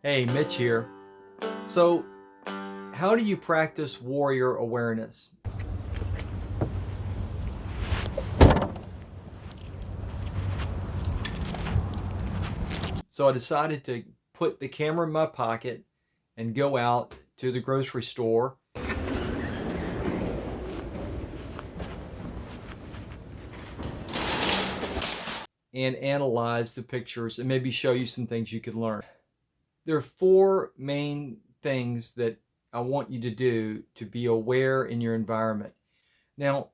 Hey, Mitch here. So, how do you practice warrior awareness? So, I decided to put the camera in my pocket and go out to the grocery store and analyze the pictures and maybe show you some things you could learn. There are four main things that I want you to do to be aware in your environment. Now,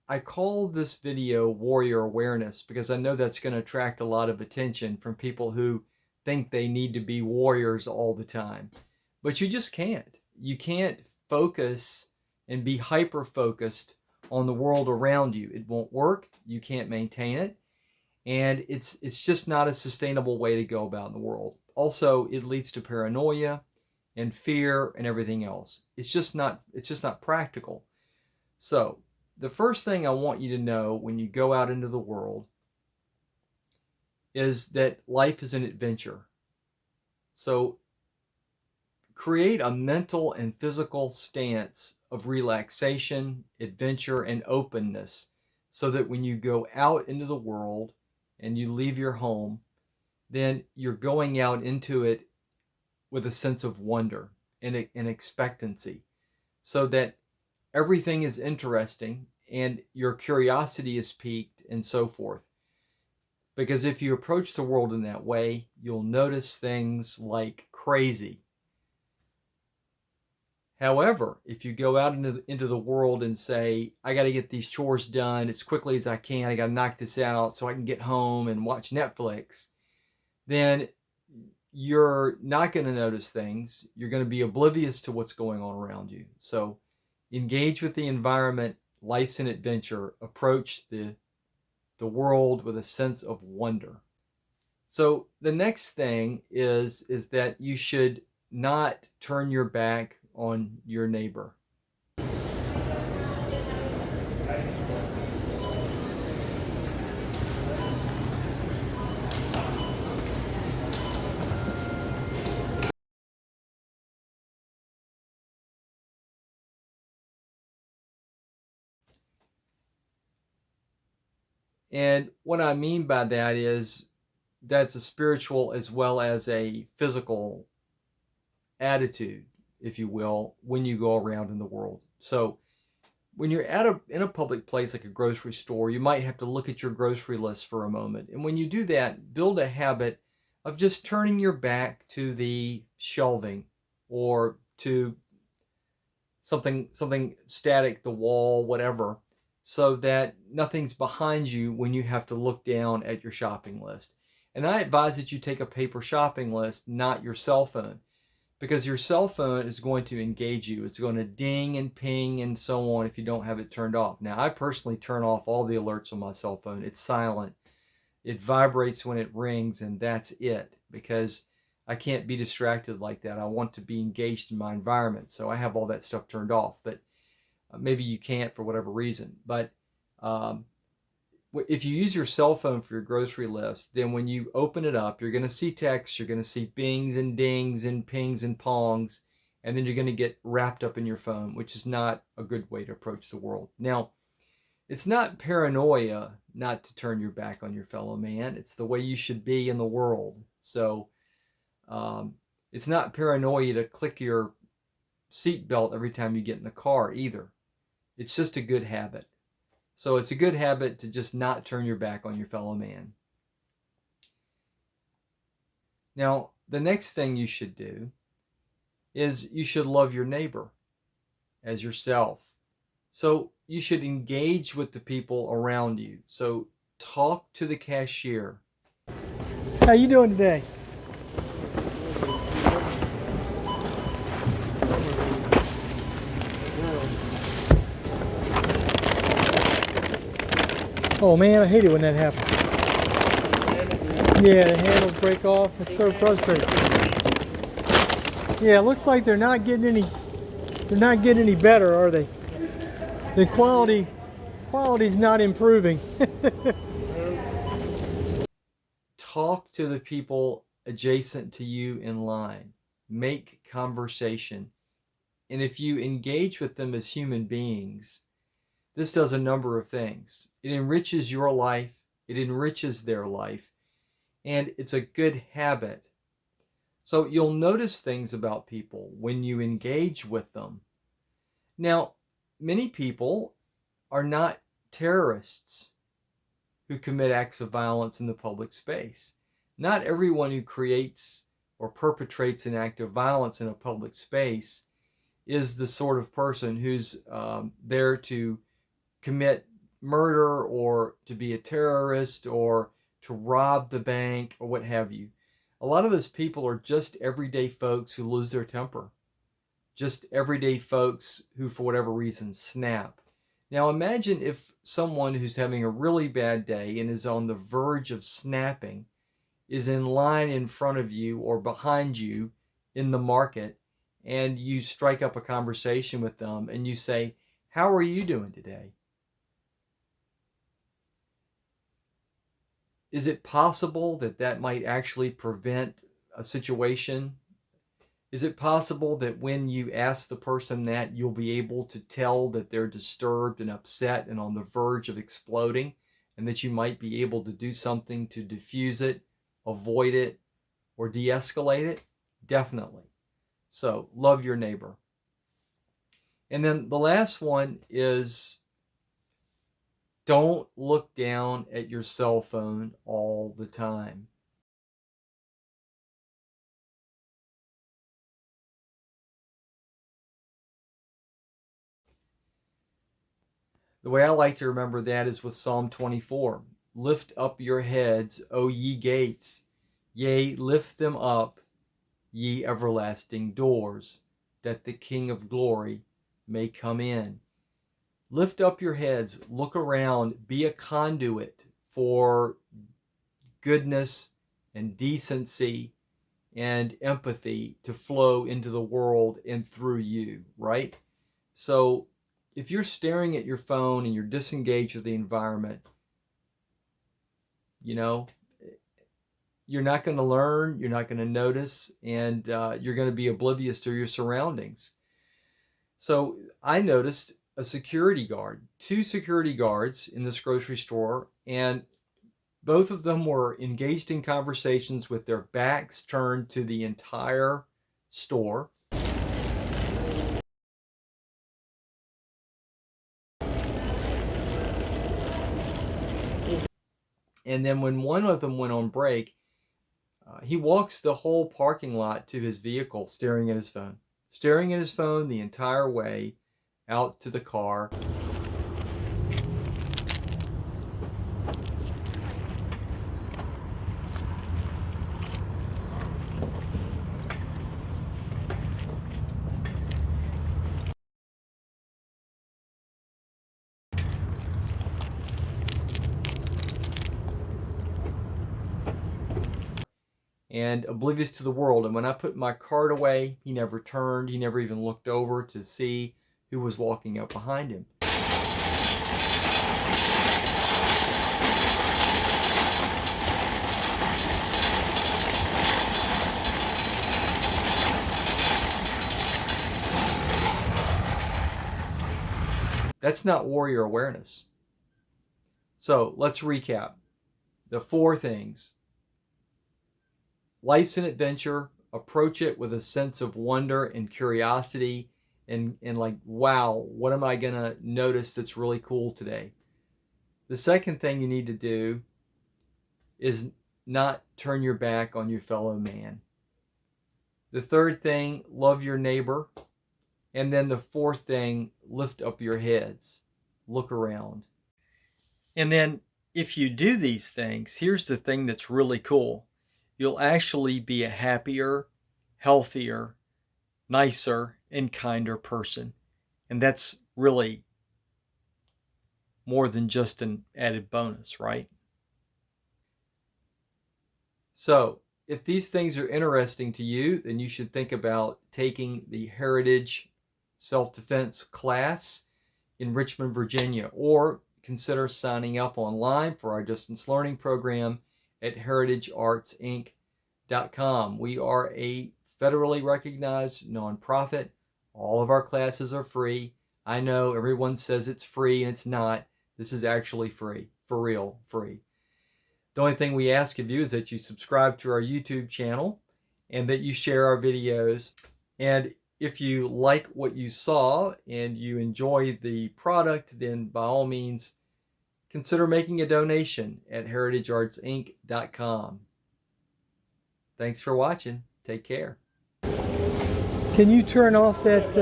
I call this video Warrior Awareness because I know that's going to attract a lot of attention from people who think they need to be warriors all the time. But you just can't. You can't focus and be hyper focused on the world around you. It won't work. You can't maintain it. And it's just not a sustainable way to go about in the world. Also, it leads to paranoia and fear and everything else. It's just not practical. So, the first thing I want you to know when you go out into the world is that life is an adventure. So create a mental and physical stance of relaxation, adventure, and openness so that when you go out into the world and you leave your home, then you're going out into it with a sense of wonder and expectancy so that everything is interesting and your curiosity is piqued and so forth. Because if you approach the world in that way, you'll notice things like crazy. However, if you go out into the world and say, I got to get these chores done as quickly as I can, I got to knock this out so I can get home and watch Netflix, then you're not going to notice things. You're going to be oblivious to what's going on around you. So engage with the environment. Life's an adventure. Approach the world with a sense of wonder. So the next thing is that you should not turn your back on your neighbor. And what I mean by that is that's a spiritual as well as a physical attitude, if you will, when you go around in the world. So when you're in a public place like a grocery store, you might have to look at your grocery list for a moment. And when you do that, build a habit of just turning your back to the shelving or to something static, the wall, whatever, so that nothing's behind you when you have to look down at your shopping list. And I advise that you take a paper shopping list, not your cell phone, because your cell phone is going to engage you. It's going to ding and ping and so on if you don't have it turned off. Now, I personally turn off all the alerts on my cell phone. It's silent. It vibrates when it rings, and that's it, because I can't be distracted like that. I want to be engaged in my environment, so I have all that stuff turned off. But maybe you can't for whatever reason. But if you use your cell phone for your grocery list, then when you open it up, you're going to see text, you're going to see bings and dings and pings and pongs, and then you're going to get wrapped up in your phone, which is not a good way to approach the world. Now, it's not paranoia not to turn your back on your fellow man. It's the way you should be in the world. So it's not paranoia to click your seatbelt every time you get in the car either. It's just a good habit. So it's a good habit to just not turn your back on your fellow man. Now, the next thing you should do is you should love your neighbor as yourself. So you should engage with the people around you. So talk to the cashier. How you doing today? Oh man, I hate it when that happens. Yeah, the handles break off. It's so frustrating. Yeah, it looks like they're not getting any better, are they? The quality's not improving. Talk to the people adjacent to you in line. make conversation. And if you engage with them as human beings, this does a number of things. It enriches your life, it enriches their life, and it's a good habit. So you'll notice things about people when you engage with them. Now, many people are not terrorists who commit acts of violence in the public space. Not everyone who creates or perpetrates an act of violence in a public space is the sort of person who's there to commit murder or to be a terrorist or to rob the bank or what have you. A lot of those people are just everyday folks who lose their temper, just everyday folks who, for whatever reason, snap. Now imagine if someone who's having a really bad day and is on the verge of snapping is in line in front of you or behind you in the market, and you strike up a conversation with them and you say, "How are you doing today?" Is it possible that that might actually prevent a situation? Is it possible that when you ask the person that, you'll be able to tell that they're disturbed and upset and on the verge of exploding, and that you might be able to do something to diffuse it, avoid it, or de-escalate it? Definitely. So, love your neighbor. And then the last one is, don't look down at your cell phone all the time. The way I like to remember that is with Psalm 24. Lift up your heads, O ye gates. Yea, lift them up, ye everlasting doors, that the King of glory may come in. Lift up your heads, look around, be a conduit for goodness and decency and empathy to flow into the world and through you, right? So if you're staring at your phone and you're disengaged with the environment, you know, you're not going to learn, you're not going to notice, and you're going to be oblivious to your surroundings. So I noticed a security guard, two security guards in this grocery store, and both of them were engaged in conversations with their backs turned to the entire store. And then when one of them went on break, he walks the whole parking lot to his vehicle, staring at his phone the entire way out to the car. And oblivious to the world. And when I put my cart away, he never turned. He never even looked over to see who was walking up behind him. That's not warrior awareness. So let's recap the four things. Life's an adventure. Approach it with a sense of wonder and curiosity and like, wow, what am I going to notice that's really cool today? The second thing you need to do is not turn your back on your fellow man. The third thing, love your neighbor. And then the fourth thing, lift up your heads. Look around. And then if you do these things, here's the thing that's really cool. You'll actually be a happier, healthier, nicer, and kinder person. And that's really more than just an added bonus, right? So, if these things are interesting to you, then you should think about taking the Heritage Self-Defense class in Richmond, Virginia, or consider signing up online for our distance learning program at heritageartsinc.com. We are a federally recognized nonprofit. All of our classes are free. I know everyone says it's free and it's not. This is actually free, for real, free. The only thing we ask of you is that you subscribe to our YouTube channel and that you share our videos. And if you like what you saw and you enjoy the product, then by all means, consider making a donation at heritageartsinc.com. Thanks for watching. Take care. Can you turn off that?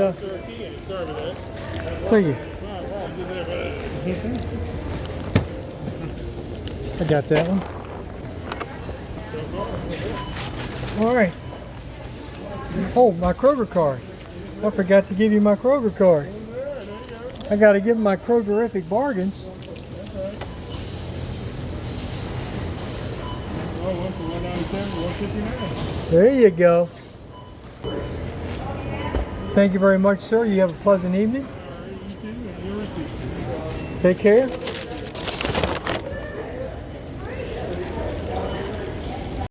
Thank you. I got that one. All right. Oh, my Kroger card. I forgot to give you my Kroger card. I got to give them my Krogerific bargains. There you go. Thank you very much, sir. You have a pleasant evening. Take care.